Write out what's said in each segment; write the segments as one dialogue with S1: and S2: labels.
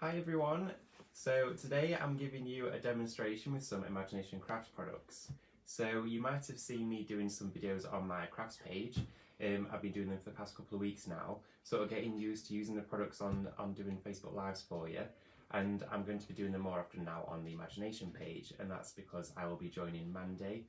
S1: Hi everyone, so today I'm giving you a demonstration with some Imagination Crafts products. So you might have seen me doing some videos on my crafts page. I've been doing them for the past couple of weeks now, sort of getting used to using the products on doing Facebook Lives for you. And I'm going to be doing them more often now on the Imagination page, and that's because I will be joining Mandy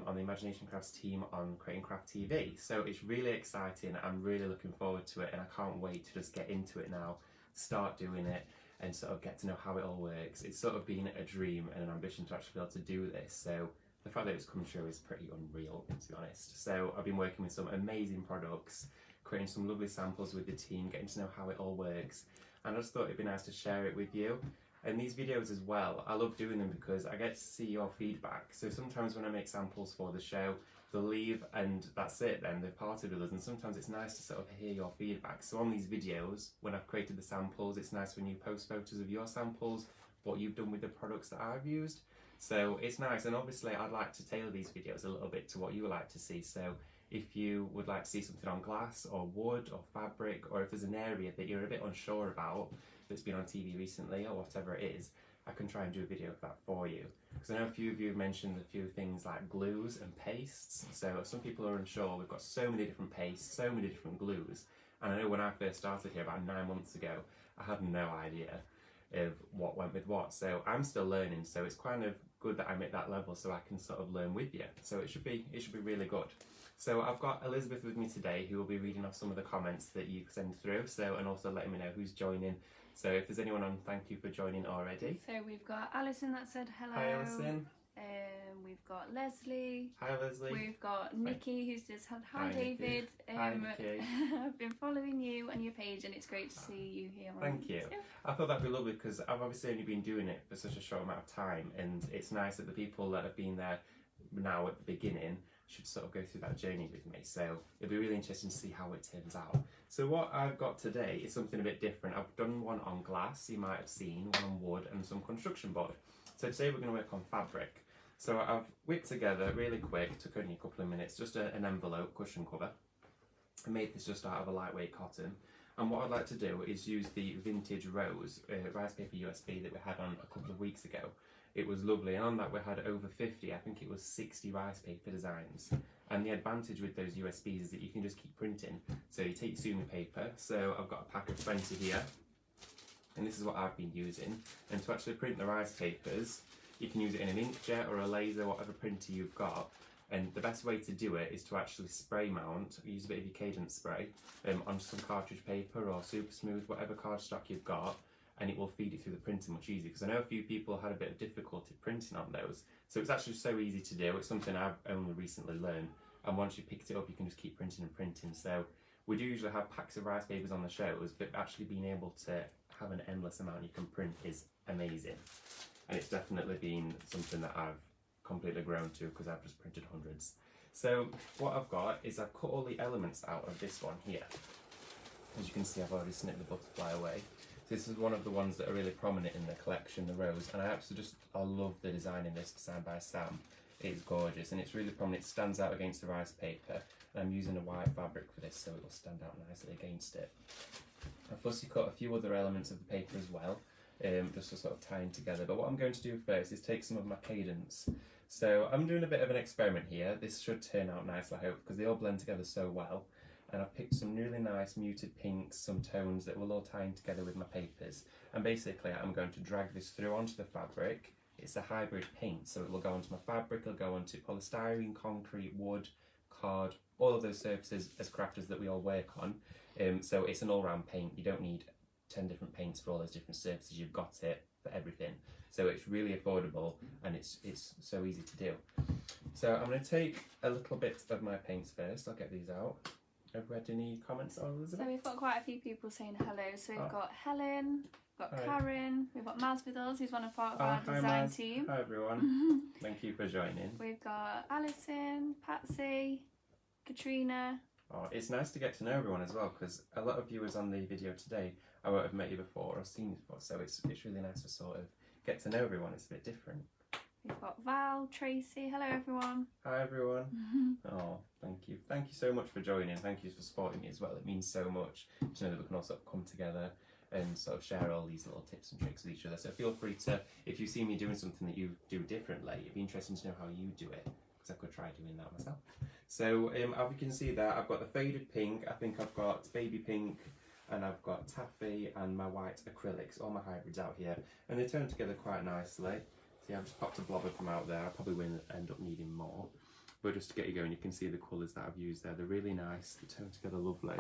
S1: on the Imagination Crafts team on Creating Craft TV. So it's really exciting, I'm really looking forward to it, and I can't wait to just get into it now, start doing it and sort of get to know how it all works. It's sort of been a dream and an ambition to actually be able to do this, so the fact that it's come true is pretty unreal, to be honest. So I've been working with some amazing products, creating some lovely samples with the team, getting to know how it all works, and I just thought it'd be nice to share it with you. And these videos as well, I love doing them because I get to see your feedback. So sometimes when I make samples for the show, they'll leave and that's it then, they've parted with us, and sometimes it's nice to sort of hear your feedback. So on these videos, when I've created the samples, it's nice when you post photos of your samples, what you've done with the products that I've used. So it's nice, and obviously I'd like to tailor these videos a little bit to what you would like to see. So if you would like to see something on glass or wood or fabric, or if there's an area that you're a bit unsure about that's been on TV recently or whatever it is, I can try and do a video of that for you. Because I know a few of you have mentioned a few things like glues and pastes. So some people are unsure. We've got so many different pastes, so many different glues. And I know when I first started here about 9 months ago, I had no idea of what went with what. So I'm still learning. So it's kind of good that I'm at that level so I can sort of learn with you. So it should be really good. So I've got Elizabeth with me today, who will be reading off some of the comments that you send through. So, and also letting me know who's joining. So if there's anyone on, thank you for joining already.
S2: So we've got Alison that said hello.
S1: Hi Alison.
S2: We've got Leslie.
S1: Hi Leslie.
S2: We've got Nikki who's just said hi David.
S1: Hi Nikki.
S2: I've been following you on your page and it's great to see you here.
S1: Thank you. I thought that'd be lovely because I've obviously only been doing it for such a short amount of time, and it's nice that the people that have been there now at the beginning should sort of go through that journey with me. So it'll be really interesting to see how it turns out. So what I've got today is something a bit different. I've done one on glass, you might have seen, one on wood and some construction board. So today we're going to work on fabric. So I've whipped together really quick, took only a couple of minutes, just an envelope cushion cover. I made this just out of a lightweight cotton. And what I'd like to do is use the vintage rose rice paper USB that we had on a couple of weeks ago. It was lovely, and on that we had over 50, I think it was 60 rice paper designs. And the advantage with those USBs is that you can just keep printing. So you take your Sumi paper, so I've got a pack of 20 here, and this is what I've been using. And to actually print the rice papers, you can use it in an inkjet or a laser, whatever printer you've got. And the best way to do it is to actually spray mount, use a bit of your Cadence spray, on some cartridge paper or super smooth, whatever cardstock you've got, and it will feed it through the printer much easier, because I know a few people had a bit of difficulty printing on those. So it's actually so easy to do. It's something I've only recently learned, and once you picked it up you can just keep printing and printing. So we do usually have packs of rice papers on the shows, but actually being able to have an endless amount you can print is amazing. And it's definitely been something that I've completely grown to because I've just printed hundreds. So what I've got is I've cut all the elements out of this one here. As you can see, I've already snipped the butterfly away. This is one of the ones that are really prominent in the collection, the rose, and I love the design in this designed by Sam. It's gorgeous and it's really prominent. It stands out against the rice paper, and I'm using a white fabric for this so it will stand out nicely against it. I've fussy cut a few other elements of the paper as well, just to sort of tie in together. But what I'm going to do first is take some of my Cadence. So I'm doing a bit of an experiment here. This should turn out nice, I hope, because they all blend together so well. And I've picked some really nice muted pinks, some tones that will all tie in together with my papers. And basically I'm going to drag this through onto the fabric. It's a hybrid paint, so it will go onto my fabric, it'll go onto polystyrene, concrete, wood, card, all of those surfaces as crafters that we all work on. So it's an all-round paint. You don't need 10 different paints for all those different surfaces. You've got it for everything. So it's really affordable and it's so easy to do. So I'm going to take a little bit of my paints first. I'll get these out. Have we had any comments on Elizabeth?
S2: So we've got quite a few people saying hello. So we've got Helen, we've got Karen, we've got Maz with us, who's one of our design
S1: Maz.
S2: team.
S1: Hi everyone. Thank you for joining.
S2: We've got Alison, Patsy, Katrina.
S1: Oh, it's nice to get to know everyone as well, because a lot of viewers on the video today I won't have met you before or seen you before, so it's really nice to sort of get to know everyone. It's a bit different.
S2: We've got Val, Tracy. Hello everyone.
S1: Hi everyone. Oh, thank you. Thank you so much for joining. Thank you for supporting me as well. It means so much to know that we can all sort of come together and sort of share all these little tips and tricks with each other. So feel free to, if you see me doing something that you do differently, it'd be interesting to know how you do it, because I could try doing that myself. So as you can see there, I've got the faded pink, I think I've got baby pink, and I've got taffy and my white acrylics, all my hybrids out here, and they turn together quite nicely. See, I've just popped a blob of them out there. I probably will end up needing more, but just to get you going, you can see the colours that I've used there. They're really nice, they turn together lovely.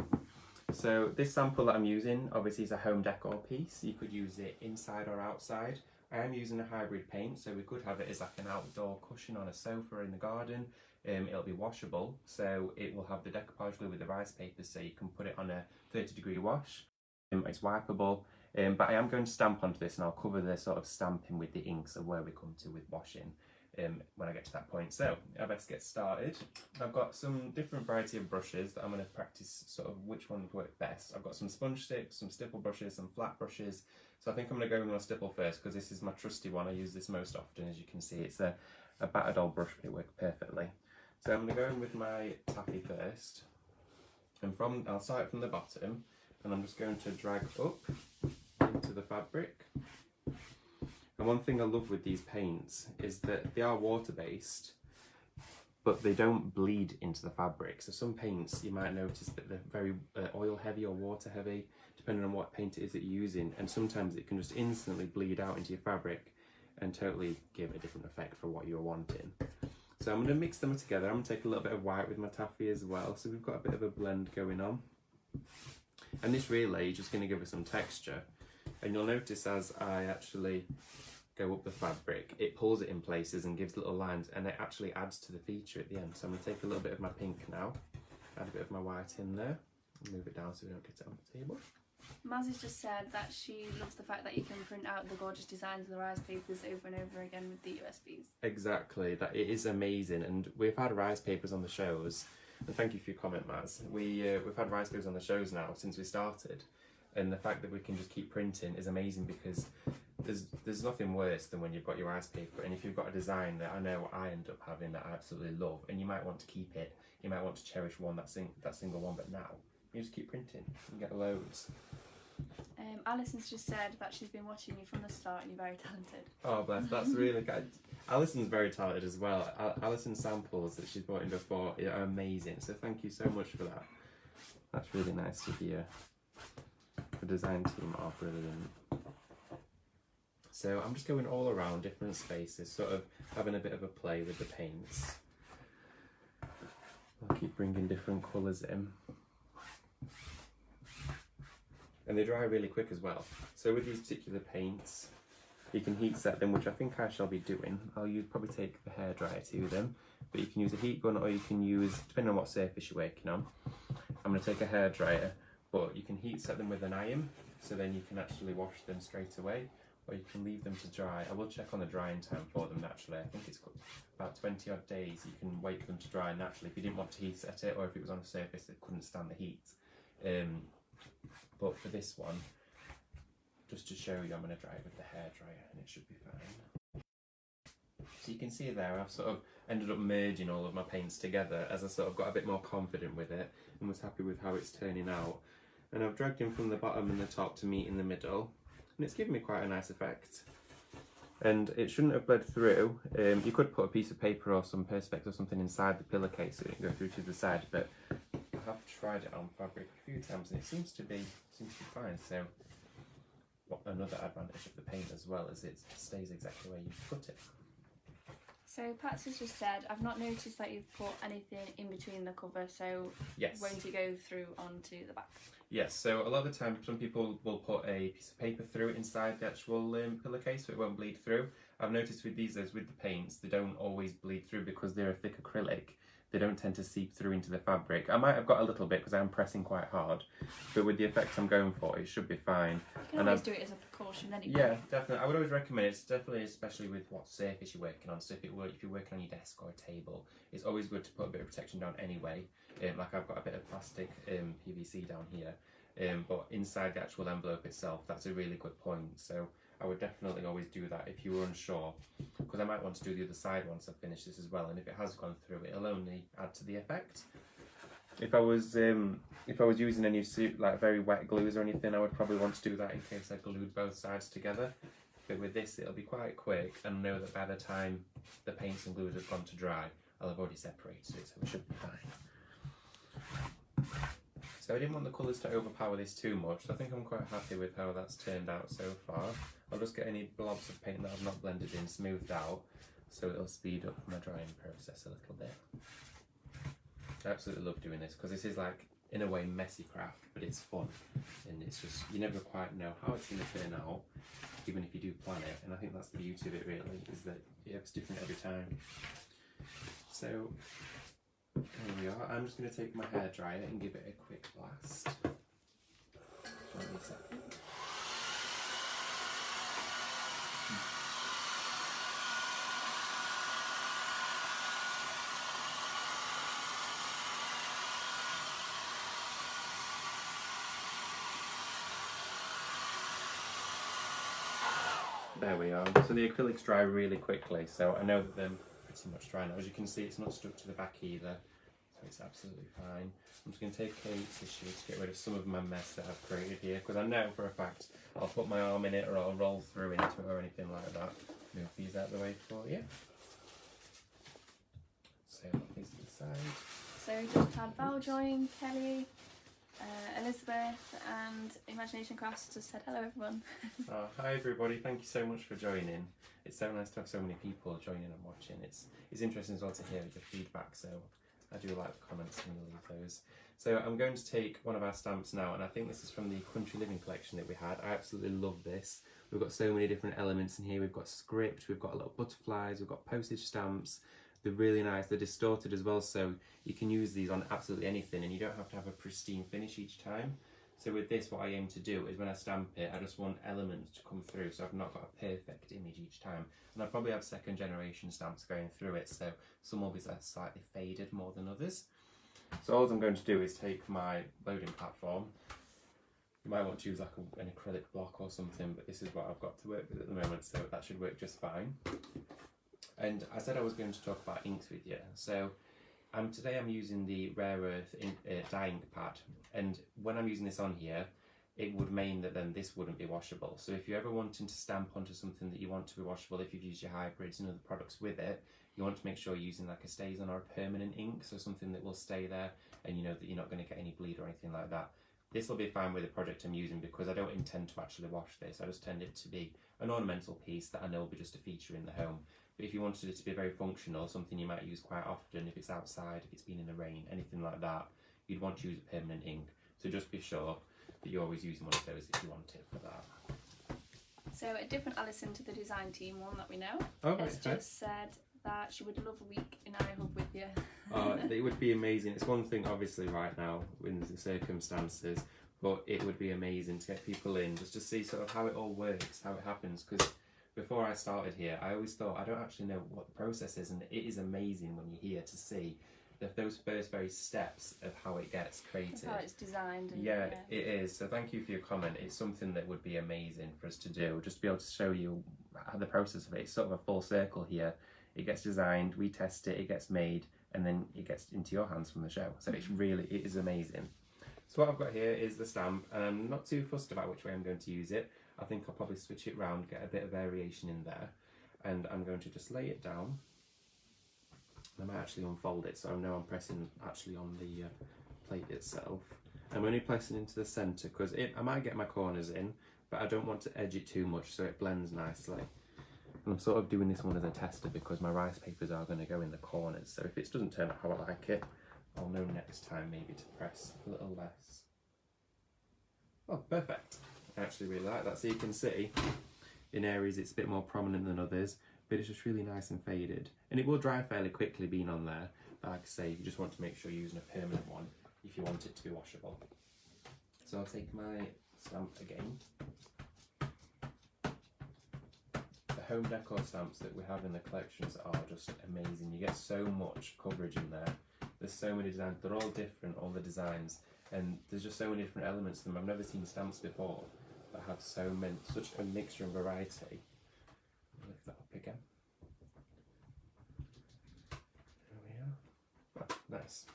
S1: So this sample that I'm using obviously is a home decor piece. You could use it inside or outside. I am using a hybrid paint, so we could have it as like an outdoor cushion on a sofa in the garden. It'll be washable, so it will have the decoupage glue with the rice papers, so you can put it on a 30-degree wash. It's wipeable, but I am going to stamp onto this, and I'll cover the sort of stamping with the inks of where we come to with washing when I get to that point. So I best get started. I've got some different variety of brushes that I'm going to practice sort of which one would work best. I've got some sponge sticks, some stipple brushes, some flat brushes. So I think I'm going to go with my stipple first, because this is my trusty one. I use this most often, as you can see. It's a battered old brush, but it works perfectly. So I'm going to go in with my taffy first, and I'll start from the bottom, and I'm just going to drag up into the fabric. And one thing I love with these paints is that they are water-based, but they don't bleed into the fabric. So some paints, you might notice that they're very oil-heavy or water-heavy, depending on what paint it is that you're using, and sometimes it can just instantly bleed out into your fabric and totally give a different effect for what you're wanting. So I'm going to mix them together. I'm going to take a little bit of white with my taffy as well, so we've got a bit of a blend going on. And this really is just going to give us some texture. And you'll notice as I actually go up the fabric, it pulls it in places and gives little lines, and it actually adds to the feature at the end. So I'm going to take a little bit of my pink now, add a bit of my white in there, and move it down so we don't get it on the table.
S2: Maz has just said that she loves the fact that you can print out the gorgeous designs of the rice papers over and over again with the USBs. Exactly,
S1: that it is amazing, and we've had rice papers on the shows, and thank you for your comment, Maz. We've had rice papers on the shows now since we started, and the fact that we can just keep printing is amazing, because there's nothing worse than when you've got your rice paper, and if you've got a design that I know I end up having that I absolutely love, and you might want to keep it, you might want to cherish that single one, but now you just keep printing and get loads.
S2: Alison's just said that she's been watching you from the start and you're very talented.
S1: Oh bless, that's really good. Alison's very talented as well. Alison's samples that she's brought in before are amazing, so thank you so much for that. That's really nice to hear. The design team are brilliant. So I'm just going all around different spaces, sort of having a bit of a play with the paints. I'll keep bringing different colours in. And they dry really quick as well. So with these particular paints, you can heat set them, which I think I shall be doing. I'll probably take the hairdryer to them, but you can use a heat gun, or you can use, depending on what surface you're working on. I'm going to take a hairdryer, but you can heat set them with an iron, so then you can actually wash them straight away, or you can leave them to dry. I will check on the drying time for them naturally. I think it's about 20 odd days you can wait for them to dry naturally if you didn't want to heat set it, or if it was on a surface that couldn't stand the heat. But for this one, just to show you, I'm going to dry it with the hairdryer and it should be fine. So you can see there, I've sort of ended up merging all of my paints together as I sort of got a bit more confident with it and was happy with how it's turning out. And I've dragged in from the bottom and the top to meet in the middle, and it's given me quite a nice effect. And it shouldn't have bled through. You could put a piece of paper or some perspex or something inside the pillowcase so it can go through to the side, but I've tried it on fabric a few times and it seems to be fine. So another advantage of the paint as well is it stays exactly where you put it.
S2: So Pat has just said, I've not noticed that you've put anything in between the cover, so
S1: yes.
S2: Won't it go through onto the back?
S1: Yes, so a lot of the time some people will put a piece of paper through inside the actual pillowcase so it won't bleed through. I've noticed with these, as with the paints, they don't always bleed through because they're a thick acrylic. They don't tend to seep through into the fabric. I might have got a little bit because I'm pressing quite hard, but with the effect I'm going for, it should be fine.
S2: You can always do it as a precaution anyway.
S1: Yeah, definitely. I would always recommend it, definitely, especially with what surface you're working on. So if you're working on your desk or a table, it's always good to put a bit of protection down anyway. Like I've got a bit of plastic PVC down here, but inside the actual envelope itself, that's a really good point. So I would definitely always do that if you were unsure, because I might want to do the other side once I finish this as well, and if it has gone through, it'll only add to the effect. If I was using any like very wet glues or anything, I would probably want to do that in case I glued both sides together. But with this, it'll be quite quick, and know that by the time the paints and glues have gone to dry, I'll have already separated it, so it should be fine. So I didn't want the colours to overpower this too much, so I think I'm quite happy with how that's turned out so far. I'll just get any blobs of paint that I've not blended in smoothed out, so it'll speed up my drying process a little bit. I absolutely love doing this, because this is like, in a way, messy craft, but it's fun, and it's just, you never quite know how it's going to turn out, even if you do plan it, and I think that's the beauty of it really, is that it's different every time. So, here we are. I'm just going to take my hairdryer and give it a quick blast. Let me set. There we are. So the acrylics dry really quickly, so I know that they're pretty much dry now. As you can see, it's not stuck to the back either, so it's absolutely fine. I'm just going to take a tissue to get rid of some of my mess that I've created here, because I know for a fact I'll put my arm in it or I'll roll through into it or anything like that. Move these out of the way for you. So these to the side.
S2: So we just had Val join, Kelly, Elizabeth and Imagination Crafts just said hello everyone.
S1: Oh, hi everybody, thank you so much for joining. It's so nice to have so many people joining and watching. It's interesting as well to hear your feedback, so I do like the comments when you leave those. So I'm going to take one of our stamps now, and I think this is from the Country Living collection that we had. I absolutely love this. We've got so many different elements in here. We've got script, we've got little butterflies, we've got postage stamps. They're really nice, they're distorted as well, so you can use these on absolutely anything and you don't have to have a pristine finish each time. So with this, what I aim to do is when I stamp it, I just want elements to come through, so I've not got a perfect image each time. And I'll probably have second generation stamps going through it, so some will be slightly faded more than others. So all I'm going to do is take my loading platform. You might want to use like an acrylic block or something, but this is what I've got to work with at the moment, so that should work just fine. And I said I was going to talk about inks with you, so today I'm using the Rare Earth dye ink pad, and when I'm using this on here, it would mean that then this wouldn't be washable. So if you're ever wanting to stamp onto something that you want to be washable, if you've used your hybrids and other products with it, you want to make sure you're using like a StazOn or a permanent ink, so something that will stay there and you know that you're not going to get any bleed or anything like that. This will be fine with the project I'm using because I don't intend to actually wash this. I just tend it to be an ornamental piece that I know will be just a feature in the home. But if you wanted it to be very functional, something you might use quite often, if it's outside, if it's been in the rain, anything like that, you'd want to use a permanent ink. So just be sure that you're always using one of those if you want it for that.
S2: So a different Alison to the design team, one that we know, has just said that she would love a week in iHub with you.
S1: It would be amazing. It's one thing obviously right now in the circumstances, but it would be amazing to get people in just to see sort of how it all works, how it happens, because before I started here I always thought I don't actually know what the process is, and it is amazing when you're here to see those first very steps of how it gets created.
S2: How it's designed. And,
S1: yeah, it is. So thank you for your comment. It's something that would be amazing for us to do, just to be able to show you how the process of it. It's sort of a full circle here. It gets designed, we test it, it gets made, and then it gets into your hands from the show. So it is amazing. So what I've got here is the stamp, and I'm not too fussed about which way I'm going to use it. I think I'll probably switch it round, get a bit of variation in there, and I'm going to just lay it down. I might actually unfold it, so I know I'm pressing actually on the plate itself. I'm only pressing into the centre because I might get my corners in, but I don't want to edge it too much so it blends nicely. And I'm sort of doing this one as a tester because my rice papers are going to go in the corners, so if it doesn't turn out how I like it, I'll know next time maybe to press a little less. Oh, perfect. I actually really like that. So you can see in areas it's a bit more prominent than others, but it's just really nice and faded. And it will dry fairly quickly being on there, but like I say, you just want to make sure you're using a permanent one if you want it to be washable. So I'll take my stamp again. The home decor stamps that we have in the collections are just amazing. You get so much coverage in there. There's so many designs, they're all different, all the designs, and there's just so many different elements to them. I've never seen stamps before that have such a mixture and variety. Lift that up again. There we are. Oh, nice.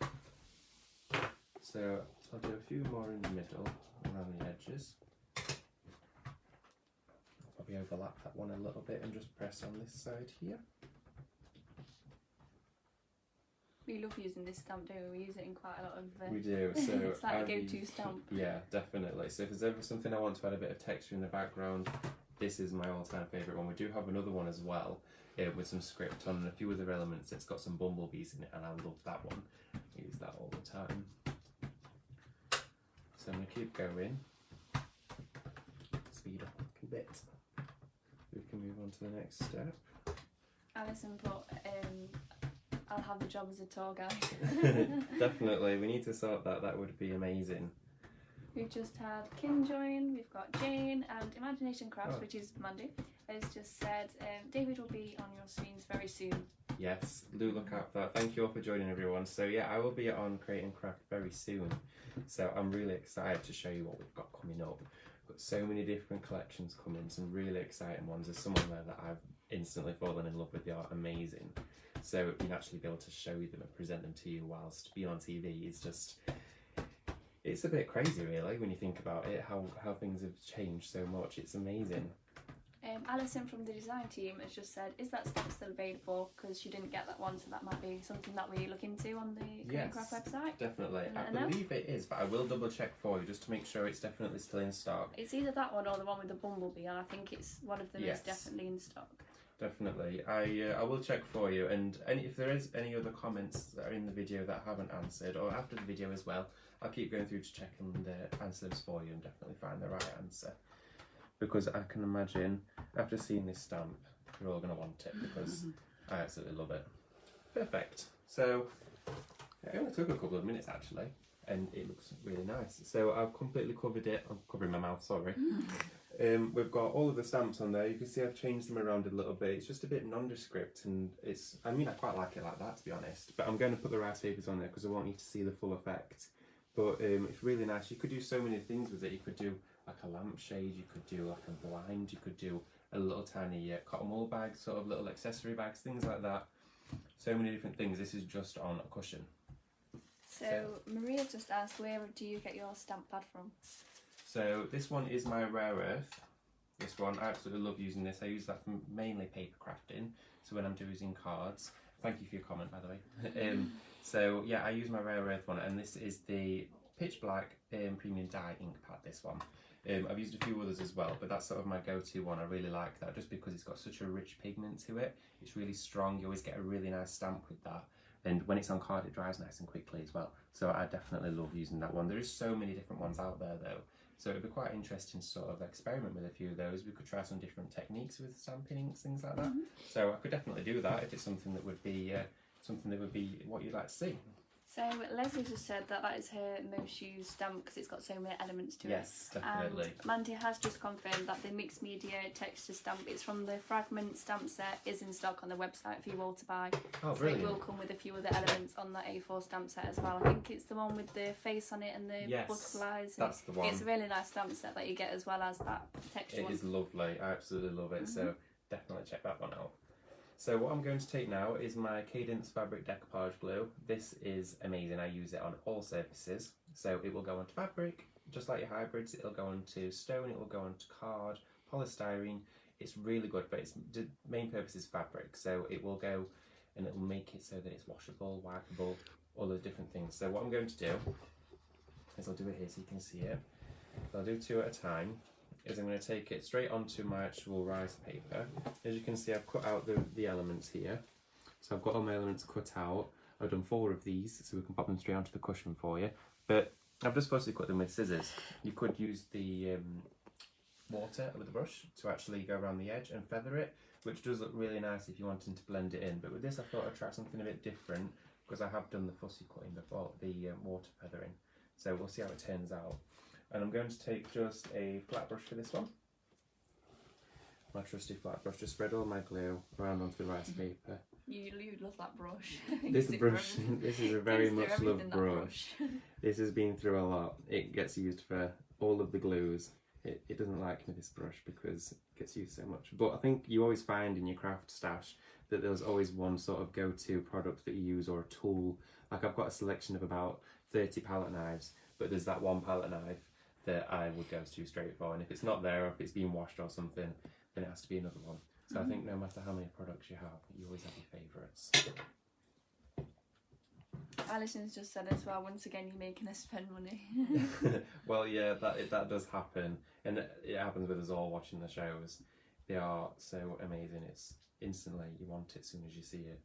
S1: So I'll do a few more in the middle, around the edges. Probably overlap that one a little bit and just press on this side here.
S2: We love using this stamp, don't we? We use it in quite a lot of...
S1: We do, so...
S2: it's like the go-to stamp.
S1: Yeah, definitely. So if there's ever something I want to add a bit of texture in the background, this is my all-time favourite one. We do have another one as well, with some script on and a few other elements. It's got some bumblebees in it, and I love that one. I use that all the time. So I'm going to keep going. Speed up a bit. We can move on to the next step.
S2: Alison put, I'll have the job as a tour guide.
S1: Definitely, we need to sort that. That would be amazing.
S2: We've just had Kim join, we've got Jane, and Imagination Crafts, which is Mandy, has just said David will be on your screens very soon.
S1: Yes, do look out for that. Thank you all for joining, everyone. So yeah, I will be on Create and Craft very soon. So I'm really excited to show you what we've got coming up. Got so many different collections coming, some really exciting ones. There's someone there that I've instantly fallen in love with. They are amazing. So being actually be able to show you them and present them to you whilst being on TV is just, it's a bit crazy really when you think about it, how things have changed so much. It's amazing.
S2: Alison from the design team has just said, is that stamp still available? Because she didn't get that one, so that might be something that we look into on the Create and Craft website.
S1: Definitely. I believe it is, but I will double check for you just to make sure it's definitely still in stock.
S2: It's either that one or the one with the bumblebee, and I think it's one of them is definitely in stock.
S1: Definitely. I will check for you, and if there is any other comments that are in the video that I haven't answered, or after the video as well, I'll keep going through to check and answer those for you and definitely find the right answer. Because I can imagine, after seeing this stamp, you're all going to want it because I absolutely love it. Perfect. So, it only took a couple of minutes actually, and it looks really nice. So I've completely covered it. I'm covering my mouth, sorry. We've got all of the stamps on there. You can see I've changed them around a little bit. It's just a bit nondescript, and it's, I mean, I quite like it like that, to be honest. But I'm going to put the rice papers on there because I want you to see the full effect. But it's really nice. You could do so many things with it. You could do like a lampshade, you could do like a blind, you could do a little tiny cotton wool bag, sort of little accessory bags, things like that. So many different things. This is just on a cushion.
S2: So Maria just asked, where do you get your stamp pad from?
S1: So this one is my Rare Earth. This one, I absolutely love using this. I use that for mainly paper crafting. So when I'm doing cards, thank you for your comment by the way. So yeah, I use my Rare Earth one, and this is the Pitch Black Premium Dye ink pad, this one. I've used a few others as well, but that's sort of my go-to one. I really like that just because it's got such a rich pigment to it. It's really strong. You always get a really nice stamp with that. And when it's on card, it dries nice and quickly as well. So I definitely love using that one. There is so many different ones out there though. So it'd be quite interesting to sort of experiment with a few of those. We could try some different techniques with stamping inks, things like that. So I could definitely do that if it's something that would be what you'd like to see.
S2: So Leslie just said that is her most used stamp because it's got so many elements to it.
S1: Yes, definitely.
S2: And Mandy has just confirmed that the mixed media texture stamp, it's from the Fragment stamp set, is in stock on the website for you all to buy.
S1: Oh, brilliant.
S2: So it will come with a few other elements on that A4 stamp set as well. I think it's the one with the face on it and the butterflies.
S1: That's the one.
S2: It's a really nice stamp set that you get as well as that texture one.
S1: It is lovely. I absolutely love it. So definitely check that one out. So what I'm going to take now is my Cadence fabric decoupage glue. This is amazing. I use it on all surfaces. So it will go onto fabric, just like your hybrids. It'll go onto stone, it will go onto card, polystyrene. It's really good, but its main purpose is fabric. So it will go and it will make it so that it's washable, wipeable, all those different things. So what I'm going to do is I'll do it here so you can see it. I'll do two at a time. Is I'm going to take it straight onto my actual rice paper. As you can see, I've cut out the elements here. So I've got all my elements cut out. I've done 4 of these, so we can pop them straight onto the cushion for you. But I've just supposed to cut them with scissors. You could use the water with the brush to actually go around the edge and feather it, which does look really nice if you wanted to blend it in. But with this, I thought I'd try something a bit different because I have done the fussy cutting before, the water feathering. So we'll see how it turns out. And I'm going to take just a flat brush for this one. My trusty flat brush, just spread all my glue around onto the rice paper.
S2: You love that brush.
S1: This brush, this is a very much loved brush. This has been through a lot. It gets used for all of the glues. It doesn't like me, this brush, because it gets used so much. But I think you always find in your craft stash that there's always one sort of go-to product that you use or a tool. Like I've got a selection of about 30 palette knives, but there's that one palette knife that I would go to straight for, and if it's not there or if it's been washed or something, then it has to be another one. So I think no matter how many products you have, you always have your favourites.
S2: Alison's just said as well, once again you're making us spend money.
S1: Well, yeah, that does happen, and it happens with us all watching the shows. They are so amazing. It's instantly, you want it as soon as you see it.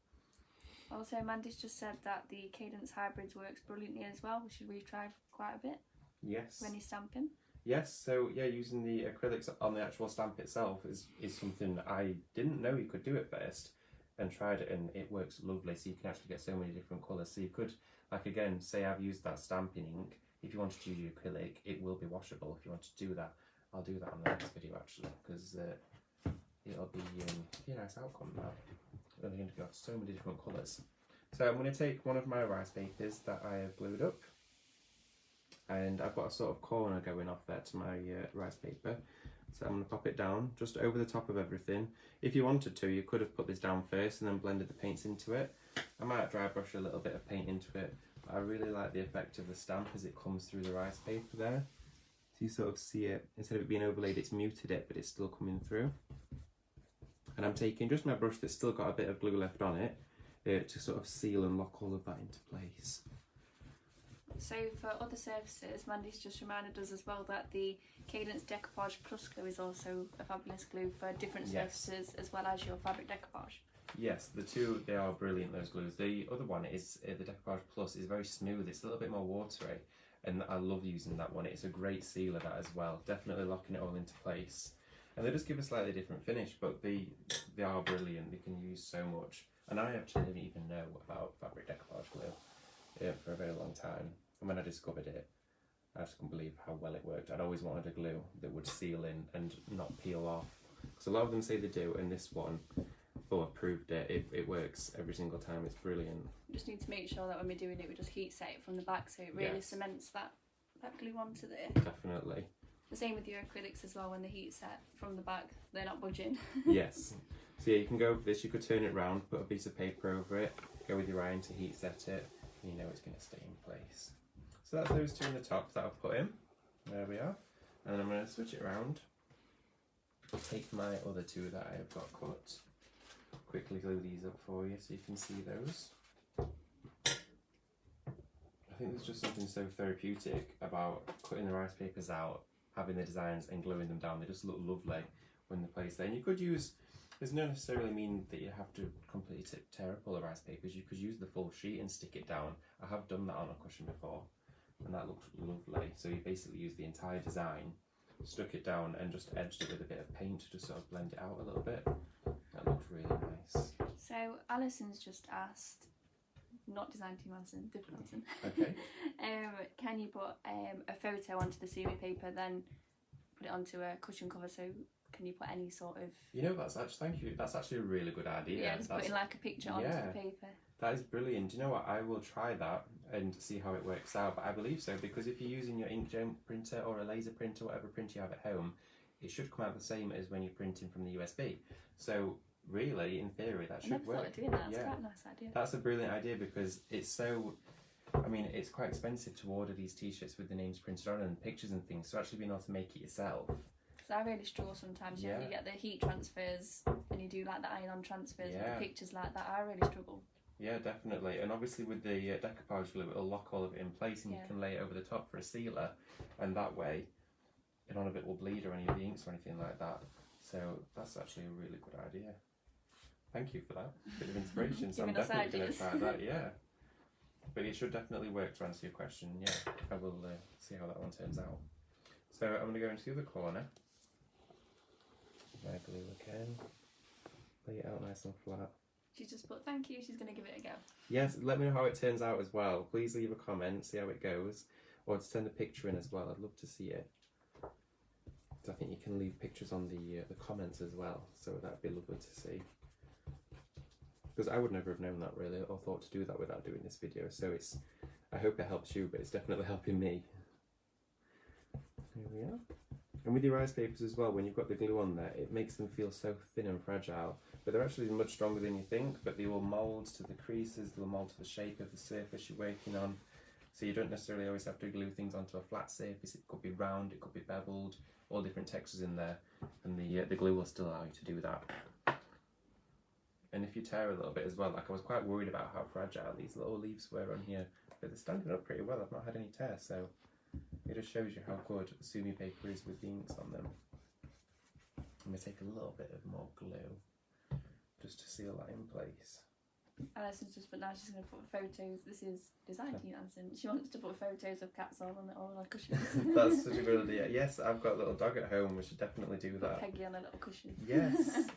S2: Also, Mandy's just said that the Cadence Hybrids works brilliantly as well, which we've tried quite a bit.
S1: Yes.
S2: When you're stamping.
S1: Yes, so yeah, using the acrylics on the actual stamp itself is something I didn't know you could do at first, and tried it, and it works lovely. So you can actually get so many different colours. So you could, like again, say I've used that stamping ink. If you wanted to use your acrylic, it will be washable. If you want to do that, I'll do that on the next video actually, because it'll be a nice outcome now. And you've got so many different colours. So I'm going to take one of my rice papers that I have glued up, and I've got a sort of corner going off there to my rice paper. So I'm going to pop it down just over the top of everything. If you wanted to, you could have put this down first and then blended the paints into it. I might dry brush a little bit of paint into it, but I really like the effect of the stamp as it comes through the rice paper there. So you sort of see it, instead of it being overlaid, it's muted it, but it's still coming through. And I'm taking just my brush that's still got a bit of glue left on it to sort of seal and lock all of that into place.
S2: So for other surfaces, Mandy's just reminded us as well that the Cadence Decoupage Plus glue is also a fabulous glue for different surfaces as well as your fabric decoupage.
S1: Yes, the two, they are brilliant, those glues. The other one is, the Decoupage Plus is very smooth, it's a little bit more watery, and I love using that one. It's a great sealer, that as well, definitely locking it all into place. And they just give a slightly different finish, but they are brilliant, they can use so much. And I actually didn't even know about fabric decoupage glue for a very long time. And when I discovered it, I just couldn't believe how well it worked. I'd always wanted a glue that would seal in and not peel off. Because a lot of them say they do, and this one, oh, I've proved it. It works every single time. It's brilliant.
S2: We just need to make sure that when we're doing it, we just heat set it from the back so it really cements that glue onto there.
S1: Definitely.
S2: The same with your acrylics as well. When the heat set from the back, they're not budging.
S1: Yes. So yeah, you can go with this. You could turn it round, put a piece of paper over it, go with your iron to heat set it, and you know it's going to stay in place. So that's those two in the top that I've put in. There we are. And then I'm going to switch it around. Take my other two that I have got cut. Quickly glue these up for you so you can see those. I think there's just something so therapeutic about cutting the rice papers out, having the designs and gluing them down. They just look lovely when they're placed there. And you could use, doesn't necessarily mean that you have to completely tear up all the rice papers. You could use the full sheet and stick it down. I have done that on a cushion before, and that looks lovely. So you basically use the entire design, stuck it down, and just edged it with a bit of paint to just sort of blend it out a little bit. That looks really nice.
S2: So Alison's just asked, not design team Alison, different Alison.
S1: Okay.
S2: Can you put a photo onto the sumi paper, then put it onto a cushion cover? So can you put any sort of?
S1: You know, that's actually, thank you. That's actually a really good idea.
S2: Yeah, just putting like a picture onto the paper.
S1: That is brilliant. Do you know what? I will try that and see how it works out. But I believe so, because if you're using your inkjet printer or a laser printer, whatever printer you have at home, it should come out the same as when you're printing from the USB. So really, in theory, that should work.
S2: I never thought of doing that. That's quite a nice idea.
S1: That's a brilliant idea, because it's so, I mean, it's quite expensive to order these t-shirts with the names printed on and pictures and things, so actually being able to make it yourself. Because
S2: I really struggle sometimes, you know, you get the heat transfers and you do like the iron-on transfers and the pictures like that. I really struggle.
S1: Yeah, definitely. And obviously with the decoupage glue, it'll lock all of it in place, and you can lay it over the top for a sealer, and that way none of it will bleed or any of the inks or anything like that. So that's actually a really good idea. Thank you for that bit of inspiration. So I'm definitely going to try that, yeah. But it should definitely work, to answer your question. Yeah, I will see how that one turns out. So I'm going to go into the other corner. My glue again. Lay it out nice and flat.
S2: She's just put thank you, she's going to give it a go.
S1: Yes, let me know how it turns out as well. Please leave a comment, see how it goes. Or to send a picture in as well, I'd love to see it. So I think you can leave pictures on the comments as well, so that'd be lovely to see. Because I would never have known that really, or thought to do that without doing this video, so it's, I hope it helps you, but it's definitely helping me. Here we are. And with your rice papers as well, when you've got the glue on there, it makes them feel so thin and fragile, but they're actually much stronger than you think, but they will mould to the creases, they will mould to the shape of the surface you're working on, So you don't necessarily always have to glue things onto a flat surface. It could be round, it could be beveled, all different textures in there, and the glue will still allow you to do that. And if you tear a little bit as well, like I was quite worried about how fragile these little leaves were on here, but they're standing up pretty well. I've not had any tear, so it just shows you how good sumi paper is with the inks on them. I'm going to take a little bit of more glue just to seal that in place.
S2: Alison's just, but now she's going to put photos. This is designed to Alison. She wants to put photos of cats all on it, all on cushions.
S1: That's such a good idea. Yes, I've got a little dog at home. We should definitely do that.
S2: Put Peggy on a little cushion.
S1: Yes.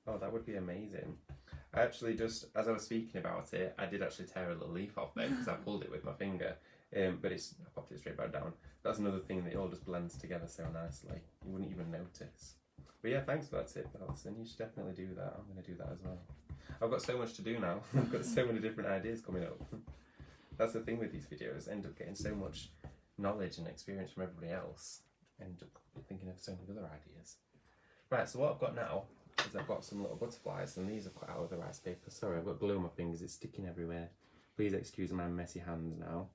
S1: Oh, that would be amazing. I actually just, as I was speaking about it, I did actually tear a little leaf off there because I pulled it with my finger. But I popped it straight back down. That's another thing that it all just blends together so nicely. You wouldn't even notice. But yeah, thanks for that tip, Alison. You should definitely do that. I'm going to do that as well. I've got so much to do now. I've got so many different ideas coming up. That's the thing with these videos. I end up getting so much knowledge and experience from everybody else. I end up thinking of so many other ideas. Right, so what I've got now is I've got some little butterflies, and these are cut out of the rice paper. Sorry, I've got glue on my fingers. It's sticking everywhere. Please excuse my messy hands now.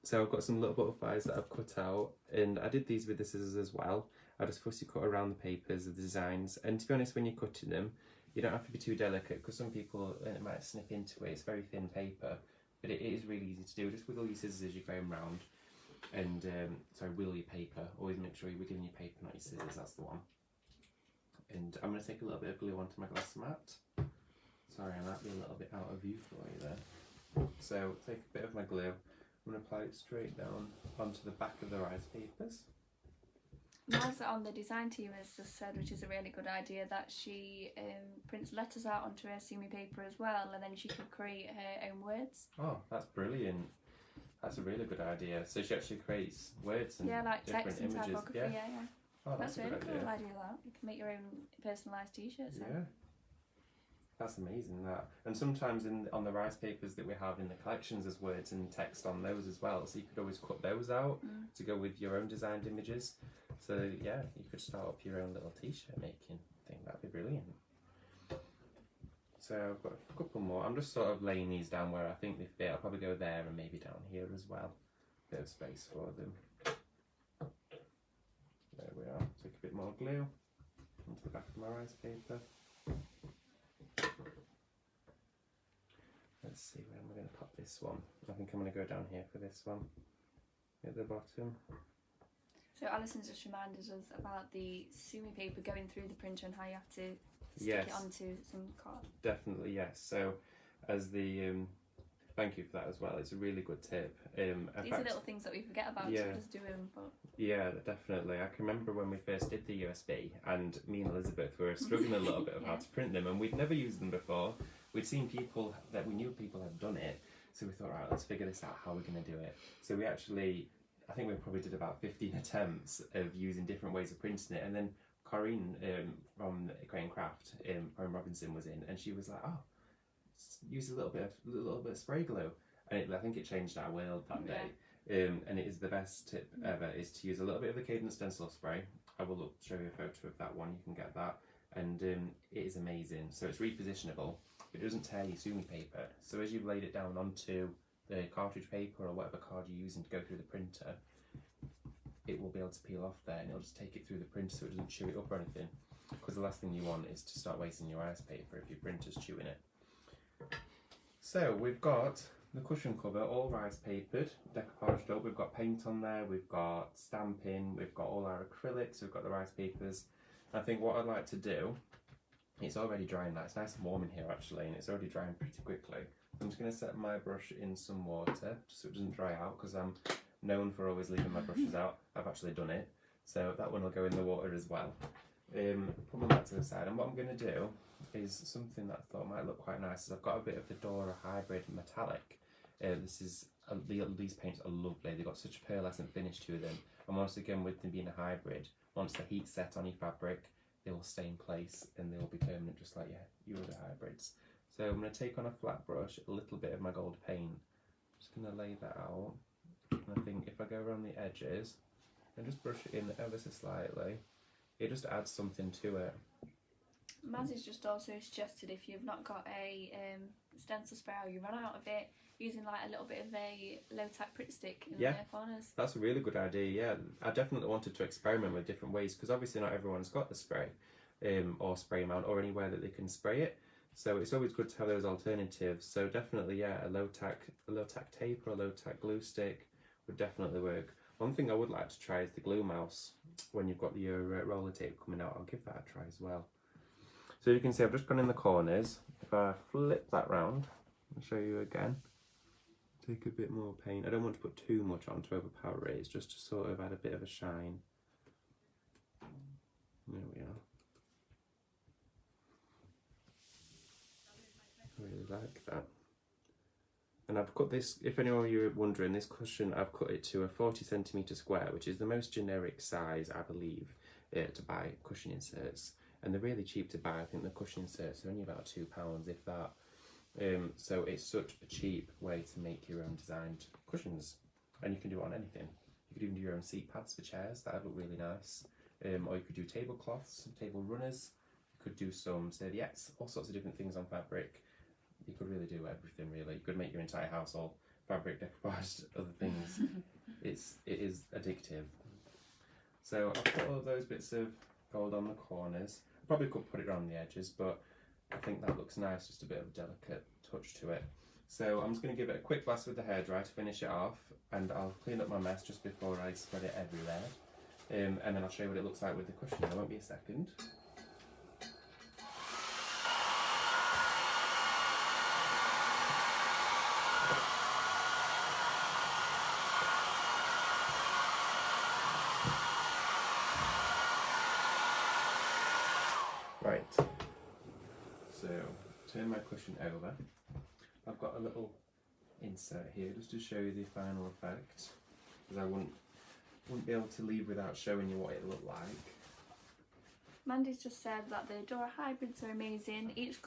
S1: So I've got some little butterflies that I've cut out, and I did these with the scissors as well. I just fussy cut around the papers, the designs, and to be honest, when you're cutting them, you don't have to be too delicate because some people it might snip into it. It's very thin paper, but it is really easy to do. Just wiggle your scissors as you're going round, and wiggle your paper. Always make sure you're wiggling your paper, not your scissors. That's the one. And I'm going to take a little bit of glue onto my glass mat. Sorry, I might be a little bit out of view for you there. So take a bit of my glue. I'm going to apply it straight down onto the back of the rice papers.
S2: Mel's on the design team has just said, which is a really good idea, that she prints letters out onto her sumi paper as well, and then she can create her own words.
S1: Oh, that's brilliant. That's a really good idea. So she actually creates words and
S2: like
S1: different
S2: text and
S1: images.
S2: typography, yeah.
S1: Oh,
S2: that's
S1: a
S2: really
S1: good
S2: cool
S1: idea.
S2: idea that. You can make your own personalised t-shirts.
S1: Yeah. That's amazing, that. And sometimes on the rice papers that we have in the collections, there's words and text on those as well. So you could always cut those out to go with your own designed images. So yeah, you could start up your own little t-shirt making thing. That'd be brilliant. So I've got a couple more. I'm just sort of laying these down where I think they fit. I'll probably go there and maybe down here as well. Bit of space for them. There we are. Take a bit more glue onto the back of my rice paper. Let's see where I'm going to pop this one. I think I'm going to go down here for this one at the bottom.
S2: So Alison's just reminded us about the sumi paper going through the printer and how you have to stick it onto some card.
S1: Definitely, yes. So as the thank you for that as well. It's a really good tip.
S2: These are little things that we forget about, so just do them. But
S1: yeah, definitely. I can remember when we first did the USB, and me and Elizabeth were struggling a little bit of how to print them, and we'd never used them before. We'd seen people that we knew people had done it, so we thought, right, let's figure this out. How we're going to do it. So we actually, I think we probably did about 15 attempts of using different ways of printing it, and then Corinne from Crane Craft, Corinne Robinson was in, and she was like, oh, use a little bit of spray glue, and I think it changed our world that day. And it is the best tip ever is to use a little bit of the Cadence stencil spray. I will show you a photo of that one. You can get that, and it is amazing. So it's repositionable. It doesn't tear your sumi paper. So as you've laid it down onto the cartridge paper or whatever card you're using to go through the printer, it will be able to peel off there, and it'll just take it through the printer so it doesn't chew it up or anything. Because the last thing you want is to start wasting your rice paper if your printer's chewing it. So we've got the cushion cover all rice papered, decoupaged up. We've got paint on there, we've got stamping, we've got all our acrylics, we've got the rice papers. I think what I'd like to do, it's already drying now. It's nice and warm in here actually, and it's already drying pretty quickly. I'm just going to set my brush in some water just so it doesn't dry out, because I'm known for always leaving my brushes out. I've actually done it, so that one will go in the water as well. Put my mat to the side, and what I'm going to do is something that I thought might look quite nice. Is I've got a bit of the Dora Hybrid Metallic. These paints are lovely. They've got such a pearlescent finish to them, and once again, with them being a hybrid, once the heat's set on your fabric, they will stay in place and they will be permanent, just like your other hybrids. So I'm going to take on a flat brush a little bit of my gold paint. I'm just going to lay that out, and I think if I go around the edges and just brush it in ever so slightly, it just adds something to it.
S2: Maz has just also suggested if you've not got a stencil spray or you run out of it, using like a little bit of a low tack Pritt stick in the corners.
S1: That's a really good idea. Yeah, I definitely wanted to experiment with different ways because obviously not everyone's got the spray or spray mount or anywhere that they can spray it. So it's always good to have those alternatives. So definitely, yeah, a low tack tape or a low tack glue stick would definitely work. One thing I would like to try is the glue mouse. When you've got your roller tape coming out, I'll give that a try as well. So you can see I've just gone in the corners. If I flip that round, I'll show you again. Take a bit more paint. I don't want to put too much on to overpower it. It's just to sort of add a bit of a shine. There we are. I really like that. And I've cut this, if anyone of you are wondering, this cushion, I've cut it to a 40cm square, which is the most generic size, I believe, to buy cushion inserts. And they're really cheap to buy. I think the cushion inserts are only about £2, if that. So it's such a cheap way to make your own designed cushions. And you can do it on anything. You could even do your own seat pads for chairs, that would look really nice. Or you could do tablecloths, table runners. You could do some serviettes, all sorts of different things on fabric. You could really do everything, really. You could make your entire house all fabric decoupaged, other things. It is addictive. So I've put all those bits of gold on the corners. I probably could put it around the edges, but I think that looks nice, just a bit of a delicate touch to it. So I'm just going to give it a quick blast with the hairdryer to finish it off, and I'll clean up my mess just before I spread it everywhere. And then I'll show you what it looks like with the cushion. There won't be a second. Right, so turn my cushion over. I've got a little insert here just to show you the final effect, because I wouldn't be able to leave without showing you what it looked like.
S2: Mandy's just said that the Dora hybrids are amazing. Each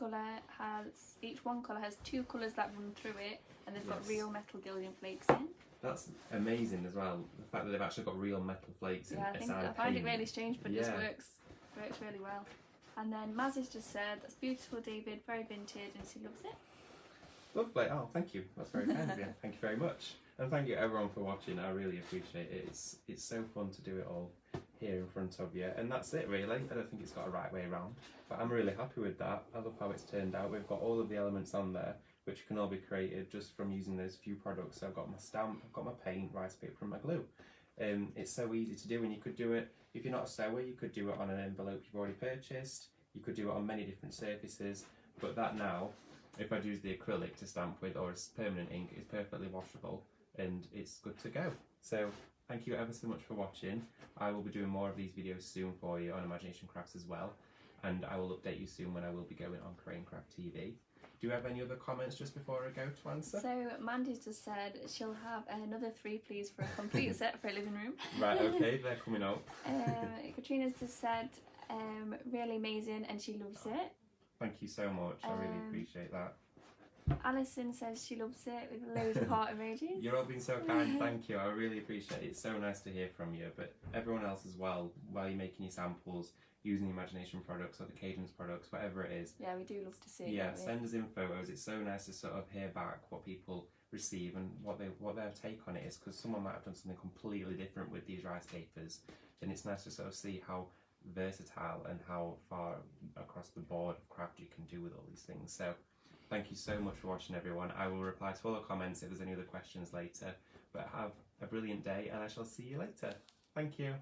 S2: one colour has two colours that run through it, and they've got real metal gilding flakes in.
S1: That's amazing as well. The fact that they've actually got real metal flakes in.
S2: I find it really strange, but it just works really well. And then Maz has just said, "That's beautiful, David, very vintage," and she loves it.
S1: Lovely. Oh, thank you. That's very kind of you. Thank you very much. And thank you everyone for watching. I really appreciate it. It's so fun to do it all here in front of you. And that's it really. I don't think it's got a right way around. But I'm really happy with that. I love how it's turned out. We've got all of the elements on there, which can all be created just from using those few products. So I've got my stamp, I've got my paint, rice paper and my glue. It's so easy to do, and you could do it, if you're not a sewer, you could do it on an envelope you've already purchased. You could do it on many different surfaces, but that now, if I'd use the acrylic to stamp with or a permanent ink, is perfectly washable and it's good to go. So thank you ever so much for watching. I will be doing more of these videos soon for you on Imagination Crafts as well, and I will update you soon when I will be going on Crane Craft TV. Do you have any other comments just before I go to answer? So
S2: Mandy's just said she'll have another 3 please for a complete set for a living room.
S1: Right, okay, they're coming up.
S2: Katrina's just said really amazing and she loves it.
S1: Thank you so much, I really appreciate that.
S2: Alison says she loves it with loads of heart emojis.
S1: You're all being so kind, thank you, I really appreciate it. It's so nice to hear from you, but everyone else as well, while you're making your samples, using the Imagination products or the Cadence products, whatever it is.
S2: Yeah, we do love to see it.
S1: Yeah, send us in photos. It's so nice to sort of hear back what people receive and what their take on it is, because someone might have done something completely different with these rice papers, and it's nice to sort of see how versatile and how far across the board of craft you can do with all these things. So thank you so much for watching everyone. I will reply to all the comments if there's any other questions later, but have a brilliant day and I shall see you later. Thank you.